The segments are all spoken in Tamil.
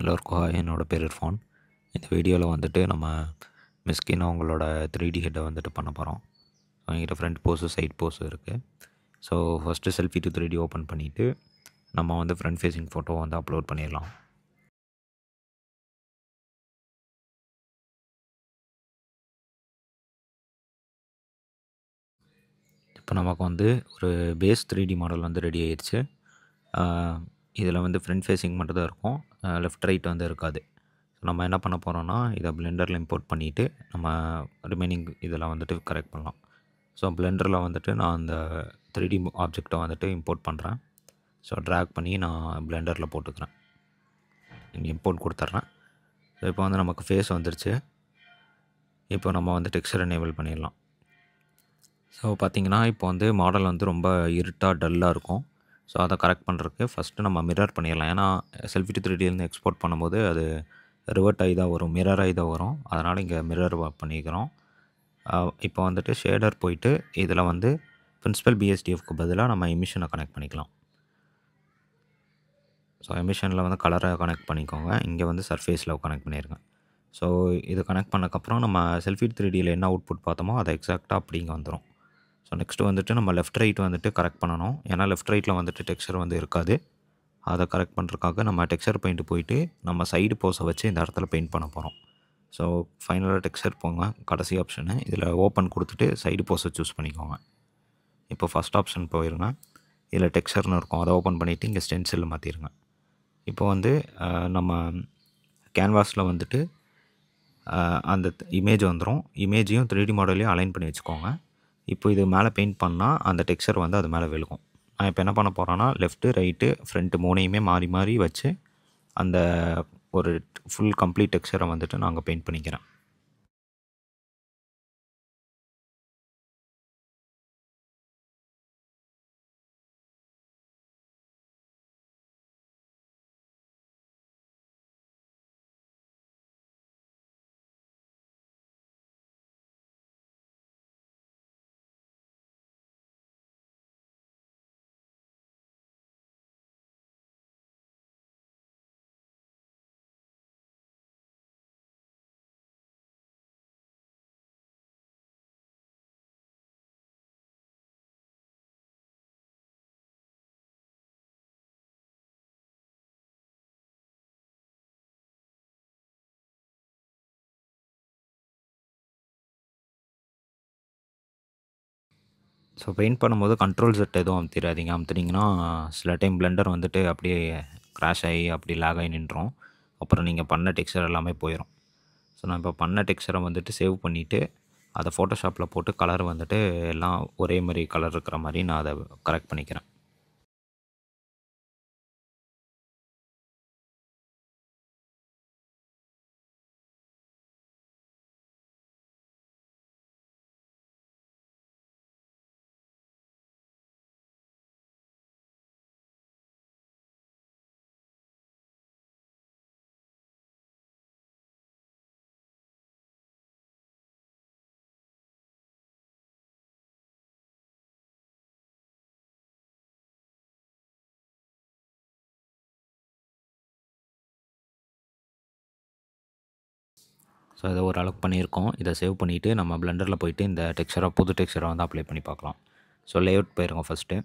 எல்லோருக்கும் ஹாய். என்னோட பேர் இர்ஃபான். இந்த வீடியோவில் வந்துட்டு நம்ம மிஸ்கின் அவங்களோட 3D ஹெட்டை வந்துட்டு பண்ண போகிறோம். என்கிட்ட ஃப்ரண்ட் போஸு சைட் போஸும் இருக்குது. So first selfie to 3D open பண்ணிவிட்டு நம்ம வந்து ஃப்ரண்ட் ஃபேஸிங் ஃபோட்டோ வந்து அப்லோட் பண்ணிடலாம். இப்போ நமக்கு வந்து ஒரு பேஸ் 3D மாடல் வந்து ரெடி ஆயிடுச்சு. இதில் வந்து ஃப்ரண்ட் ஃபேஸிங் மட்டும் தான் இருக்கும், லெஃப்ட் ரைட் வந்து இருக்காது. நம்ம என்ன பண்ண போகிறோம்னா, இதை பிளெண்டரில் இம்போர்ட் பண்ணிவிட்டு நம்ம ரிமைனிங் இதெல்லாம் வந்துட்டு கரெக்ட் பண்ணலாம். ஸோ பிளெண்டரில் வந்துட்டு நான் அந்த 3D ஆப்ஜெக்டை வந்துட்டு இம்போர்ட் பண்ணுறேன். ஸோ ட்ராக் பண்ணி நான் பிளெண்டரில் போட்டுக்கிறேன். இங்கே இம்போர்ட் கொடுத்துட்றேன். ஸோ இப்போ வந்து நமக்கு ஃபேஸ் வந்துருச்சு. இப்போ நம்ம வந்து டெக்ஸ்சர் எனேபிள் பண்ணிடலாம். ஸோ பார்த்திங்கன்னா இப்போ வந்து மாடல் வந்து ரொம்ப இருட்டாக டல்லாக இருக்கும். ஸோ அதை கரெக்ட் பண்ணுறதுக்கு ஃபஸ்ட்டு நம்ம மிரர் பண்ணிடலாம். ஏன்னா செல்ஃபி டு 3Dலேருந்து எக்ஸ்போர்ட் பண்ணும்போது அது ரிவர்ட் ஆகி தான் வரும், மிரர் ஆகி தான் வரும். அதனால் இங்கே மிரர் பண்ணிக்கிறோம். இப்போ வந்துட்டு ஷேடர் போயிட்டு இதில் வந்து பிரின்சிபல் பிஎஸ்டிஎஃப்க்கு பதிலாக நம்ம எமிஷனை கனெக்ட் பண்ணிக்கலாம். ஸோ எமிஷனில் வந்து கலரை கனெக்ட் பண்ணிக்கோங்க, இங்கே வந்து சர்ஃபேஸில் கனெக்ட் பண்ணிடுங்க. ஸோ இது கனெக்ட் பண்ணக்கப்புறம் நம்ம செல்ஃபி 3Dயில் என்ன அவுட்புட் பார்த்தோமோ அதை எக்ஸாக்டாக அப்படி இங்கே வந்துடும். ஸோ நெக்ஸ்ட்டு வந்துட்டு நம்ம லெஃப்ட் ரைட் வந்துட்டு கரெக்ட் பண்ணணும். ஏன்னா லெஃப்ட் ரைட்டில் வந்துட்டு டெக்ஸ்சர் வந்து இருக்காது. அதை கரெக்ட் பண்ணுறதுக்காக நம்ம டெக்ஸ்சர் பெயிண்ட் போயிட்டு நம்ம சைடு போஸை வச்சு இந்த இடத்துல பெயிண்ட் பண்ண போகிறோம். ஸோ ஃபைனலாக டெக்ஸ்சர் போங்க, கடைசி ஆப்ஷனு இதில் ஓப்பன் கொடுத்துட்டு சைடு போஸை சூஸ் பண்ணிக்கோங்க. இப்போ ஃபஸ்ட் ஆப்ஷன் போயிருங்க, இதில் டெக்ஸ்சர்னு இருக்கும், அதை ஓப்பன் பண்ணிவிட்டு இங்கே ஸ்டென்சில் மாற்றிடுங்க. இப்போ வந்து நம்ம கேன்வாஸில் வந்துட்டு அந்த இமேஜ் வந்துடும். இமேஜையும் 3D மாடலையும் அலைன் பண்ணி வச்சுக்கோங்க. இப்போ இது மேலே பெயிண்ட் பண்ணால் அந்த டெக்ஸ்சர் வந்து அது மேலே விழுகும். நான் இப்போ என்ன பண்ண போகிறேன்னா, லெஃப்ட்டு ரைட்டு ஃப்ரண்ட்டு மூணையுமே மாறி மாறி வச்சு அந்த ஒரு ஃபுல் கம்ப்ளீட் டெக்ஸ்சரை வந்துட்டு நான் அங்கே பெயிண்ட் பண்ணிக்கிறேன். ஸோ பெயிண்ட் பண்ணும்போது கண்ட்ரோல் செட் எதுவும் அமுத்திடாதீங்க. அமுத்துனீங்கன்னா சில டைம் பிளெண்டர் வந்துட்டு அப்படியே க்ராஷ் ஆகி அப்படி லேக் ஆகி நின்றோம். அப்புறம் நீங்கள் பண்ண டெக்ஸ்சர் எல்லாமே போயிடும். ஸோ நான் இப்போ பண்ண டெக்ஸ்சரை வந்துட்டு சேவ் பண்ணிவிட்டு அதை ஃபோட்டோஷாப்பில் போட்டு கலர் வந்துட்டு எல்லாம் ஒரே மாதிரி கலர் இருக்கிற மாதிரி நான் அதை கரெக்ட் பண்ணிக்கிறேன். ஸோ இதை ஒரு அளவுக்கு பண்ணியிருக்கோம். இதை சேவ் பண்ணிவிட்டு நம்ம பிளெண்டரில் போயிட்டு இந்த டெக்ஸ்சரை புது டெக்ஸ்சரை வந்து அப்ளை பண்ணி பார்க்கலாம். ஸோ லேஅவுட் போயிருங்க, ஃபஸ்ட்டு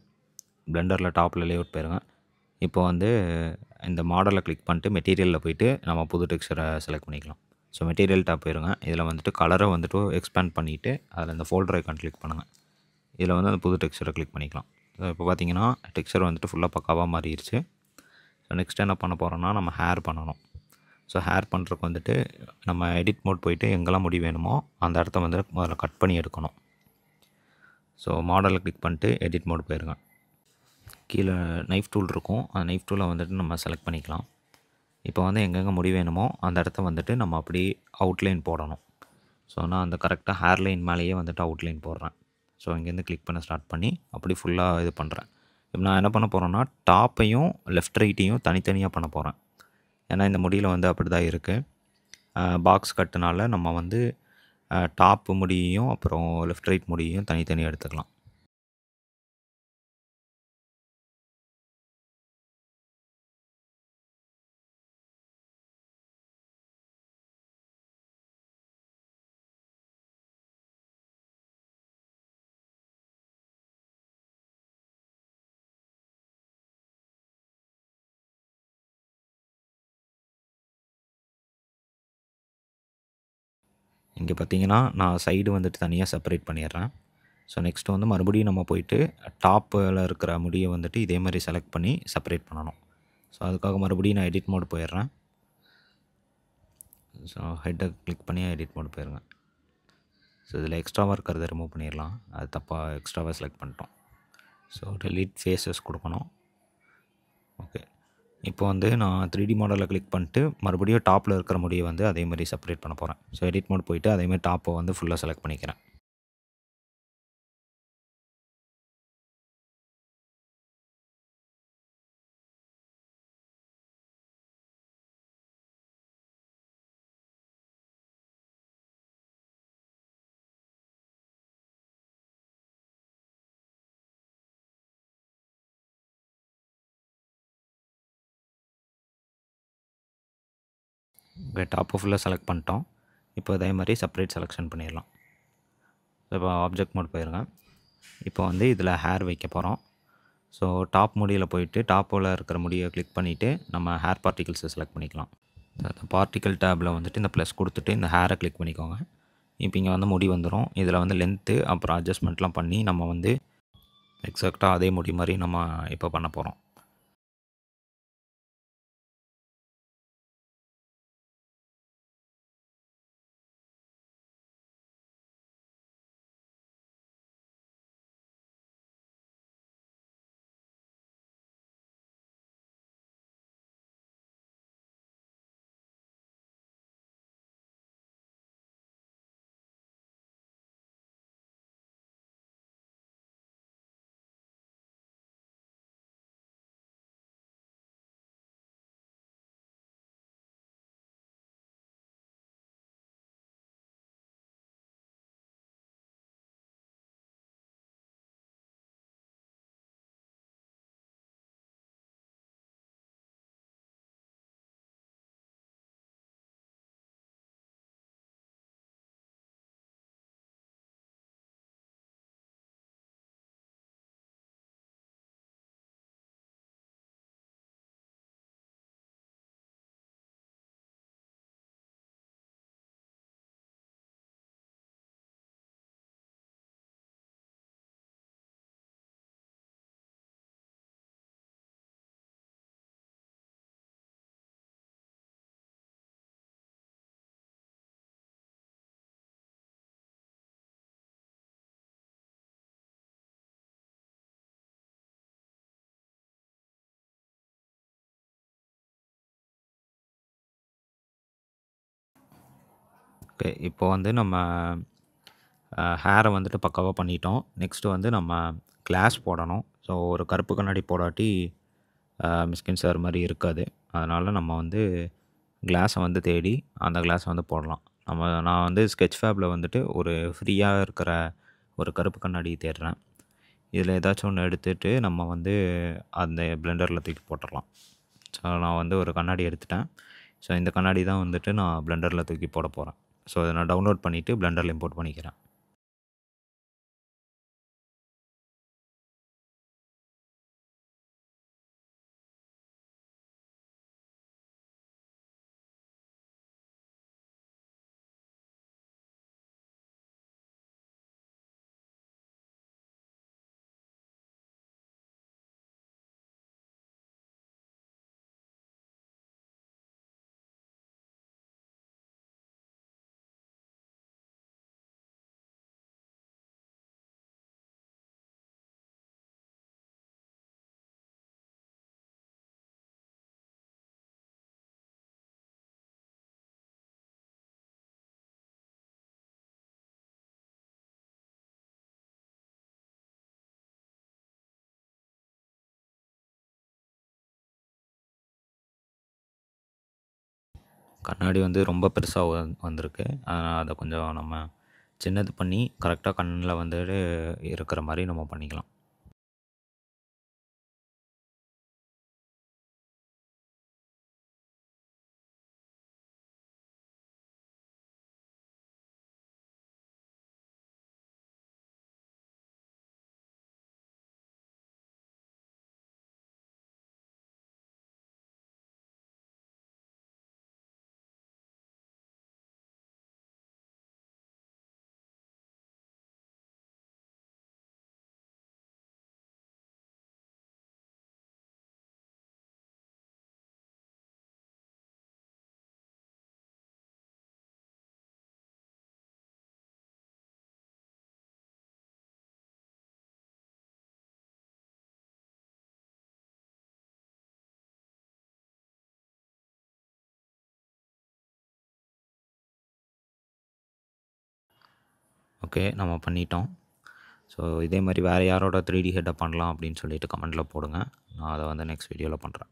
பிளெண்டரில் டாப்பில் லேஅவுட் போயிருங்க. இப்போ வந்து இந்த மாடலை கிளிக் பண்ணிட்டு மெட்டீரியலில் போயிட்டு நம்ம புது டெக்ஸ்சரை செலக்ட் பண்ணிக்கலாம். ஸோ மெட்டீரியல் டாப் போயிருங்க. இதில் வந்துட்டு கலரை வந்துட்டு எக்ஸ்பேண்ட் பண்ணிவிட்டு அதில் இந்த ஃபோல்டர் ஐக்கான் கிளிக் பண்ணுங்கள். இதில் வந்து அந்த புது டெக்ஸ்சரை கிளிக் பண்ணிக்கலாம். ஸோ இப்போ பார்த்தீங்கன்னா டெக்ஸ்சர் வந்துட்டு ஃபுல்லாக பக்காவாக மாறிடுச்சு. ஸோ நெக்ஸ்ட் என்ன பண்ண போகிறோன்னா, நம்ம ஹேர் பண்ணணும். ஸோ ஹேர் பண்ணுறதுக்கு வந்துட்டு நம்ம எடிட் மோட் போயிட்டு எங்கெல்லாம் முடி வேணுமோ அந்த இடத்த வந்து முதல்ல கட் பண்ணி எடுக்கணும். ஸோ மாடலை கிளிக் பண்ணிட்டு எடிட் மோட் போயிருங்க. கீழே நைஃப் டூல் இருக்கும், அந்த நைஃப் டூலை வந்துட்டு நம்ம செலக்ட் பண்ணிக்கலாம். இப்போ வந்து எங்கெங்கே முடி வேணுமோ அந்த இடத்த வந்துட்டு நம்ம அப்படி அவுட்லைன் போடணும். ஸோ நான் அந்த கரெக்டாக ஹேர் லைன் மேலேயே வந்துட்டு அவுட்லைன் போடுறேன். ஸோ இங்கேருந்து கிளிக் பண்ண ஸ்டார்ட் பண்ணி அப்படி ஃபுல்லாக இது பண்ணுறேன். இப்போ நான் என்ன பண்ண போகிறேன்னா, டாப்பையும் லெஃப்ட் ரைட்டையும் தனித்தனியாக பண்ண போகிறேன். ஏன்னா இந்த முடியில் வந்து அப்படி தான் இருக்குது. பாக்ஸ் கட்டுனால நம்ம வந்து டாப்பு முடியையும் அப்புறம் லெஃப்ட் ரைட் முடியையும் தனித்தனியாக எடுத்துக்கலாம். இங்கே பார்த்தீங்கன்னா நான் சைடு வந்துட்டு தனியாக செப்பரேட் பண்ணிடுறேன். ஸோ நெக்ஸ்ட்டு வந்து மறுபடியும் நம்ம போயிட்டு டாப்பில் இருக்கிற முடியை வந்துட்டு இதே மாதிரி செலக்ட் பண்ணி செப்பரேட் பண்ணணும். ஸோ அதுக்காக மறுபடியும் நான் எடிட் மோட் போயிடுறேன். ஸோ ஹெட்டை கிளிக் பண்ணி எடிட் மோட் போயிருங்க. ஸோ இதில் எக்ஸ்ட்ராவாக இருக்கிறத ரிமூவ் பண்ணிடலாம். அது தப்பாக எக்ஸ்ட்ராவாக செலக்ட் பண்ணிட்டோம். ஸோ delete ஃபேஸஸ் கொடுக்கணும். ஓகே, இப்போ வந்து நான் 3D மாடலில் கிளிக் பண்ணிட்டு மறுபடியும் டாப்பில் இருக்கிற முடியை வந்து அதே மாதிரி செப்பரேட் பண்ண போகிறேன். ஸோ எடிட் மோட் போயிட்டு அதேமாதிரி டாப்பை வந்து ஃபுல்லாக செலக்ட் பண்ணிக்கிறேன். ஓகே, டாப்பை ஃபுல்லாக செலக்ட் பண்ணிட்டோம். இப்போ அதே மாதிரி செப்பரேட் செலெக்ஷன் பண்ணிடலாம். இப்போ ஆப்ஜெக்ட் மோட் போயிருங்க. இப்போ வந்து இதில் ஹேர் வைக்க போகிறோம். ஸோ டாப் முடியில் போயிட்டு டாப்பில் இருக்கிற முடியை கிளிக் பண்ணிவிட்டு நம்ம ஹேர் பார்ட்டிகல்ஸை செலக்ட் பண்ணிக்கலாம். அந்த பார்ட்டிக்கல் டேப்பில் வந்துட்டு இந்த ப்ளஸ் கொடுத்துட்டு இந்த ஹேரை கிளிக் பண்ணிக்கோங்க. இப்போ இங்கே வந்து முடி வந்துடும். இதில் வந்து லென்த்து அப்புறம் அட்ஜஸ்ட்மெண்ட்லாம் பண்ணி நம்ம வந்து எக்ஸாக்டாக அதே முடி மாதிரி நம்ம இப்போ பண்ண போகிறோம். ஓகே, இப்போ வந்து நம்ம ஹேரை வந்துட்டு பக்காவாக பண்ணிட்டோம். நெக்ஸ்ட்டு வந்து நம்ம கிளாஸ் போடணும். ஸோ ஒரு கருப்பு கண்ணாடி போடாட்டி மிஸ்கின் சார் மாதிரி இருக்காது. அதனால் நம்ம வந்து கிளாஸை வந்து தேடி அந்த கிளாஸை வந்து போடலாம். நான் வந்து ஸ்கெட்ச் ஃபேப்பில் வந்துட்டு ஒரு ஃப்ரீயாக இருக்கிற ஒரு கருப்பு கண்ணாடி தேடுறேன். இதில் ஏதாச்சும் ஒன்று எடுத்துகிட்டு நம்ம வந்து அந்த பிளெண்டரில் தூக்கி போட்டுடலாம். ஸோ நான் வந்து ஒரு கண்ணாடி எடுத்துட்டேன். ஸோ இந்த கண்ணாடி தான் வந்துட்டு நான் பிளெண்டரில் தூக்கி போட போகிறேன். ஸோ அதை நான் டவுன்லோட் பண்ணிவிட்டு பிளெண்டரில் இம்போர்ட் பண்ணிக்கிறேன். கண்ணாடி வந்து ரொம்ப பெருசாக வந்திருக்கு. அதை கொஞ்சம் நம்ம சின்னது பண்ணி கரெக்டாக கண்ணில் வந்துட்டு இருக்கிற மாதிரி நம்ம பண்ணிக்கலாம். ஓகே, நம்ம பண்ணிட்டோம். ஸோ இதே மாதிரி வேறு யாரோட 3D ஹெட்டை பண்ணலாம் அப்படின்னு சொல்லிட்டு கமெண்ட்டில் போடுங்க. நான் அதை வந்து நெக்ஸ்ட் வீடியோவில் பண்ணுறேன்.